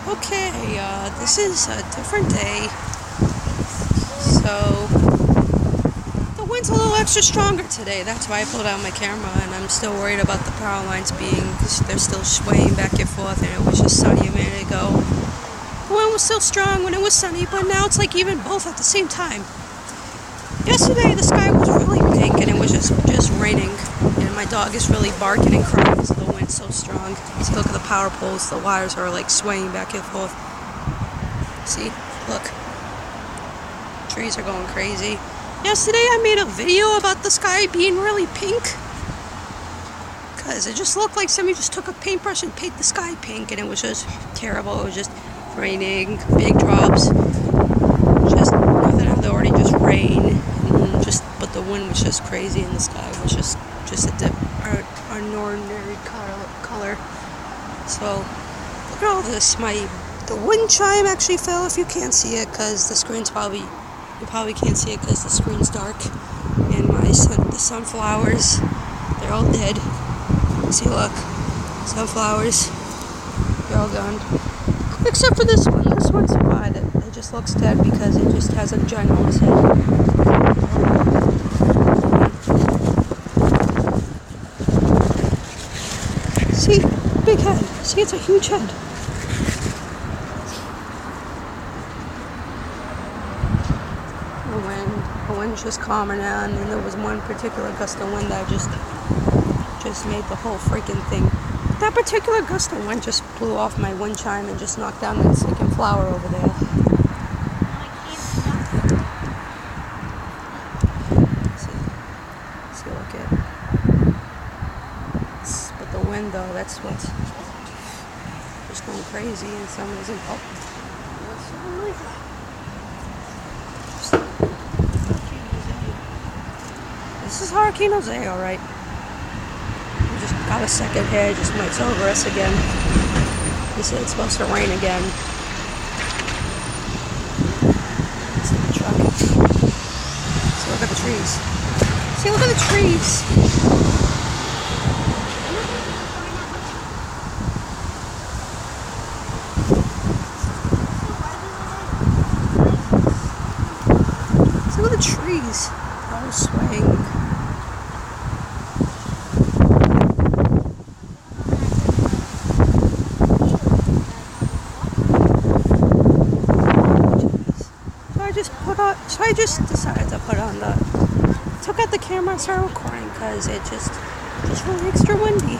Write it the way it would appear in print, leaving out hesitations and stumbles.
Okay, this is a different day, so the wind's a little extra stronger today. That's why I pulled out my camera, and I'm still worried about the power lines they're still swaying back and forth, and it was just sunny a minute ago. The wind was still strong when it was sunny, but now it's like even both at the same time. Yesterday the sky was really pink and it was just raining, and my dog is really barking and crying because the wind's so strong. See, look at the power poles, the wires are like swaying back and forth. See, look, trees are going crazy. Yesterday I made a video about the sky being really pink because it just looked like somebody just took a paintbrush and painted the sky pink, and it was just terrible. It was just raining, big drops, just nothing out of the ordinary, just rain, and but the wind was just crazy, and the sky was just an ordinary color. So look at all this. The wind chime actually fell, if you can't see it, because the screen's you probably can't see it because the screen's dark, and the sunflowers, they're all dead. See, look, sunflowers, they're all gone. Except for this one. This one survived it. It just looks dead because it just has a ginormous head. See? Big head. See, it's a huge head. The wind's just calmer now, and then there was one particular gust of wind that just made the whole freaking thing. That particular gust of wind just blew off my wind chime and just knocked down that stinking flower over there. See, look at it. But the wind, though, that's what's just going crazy, and someone's in This is Hurricane Jose, alright. Just got a second here, just might over us again. They said it's supposed to rain again. See the truck. See, look at the trees. See, look at the trees. See, look at the trees. They're all swaying. So I just decided to took out the camera and started recording because it just really extra windy.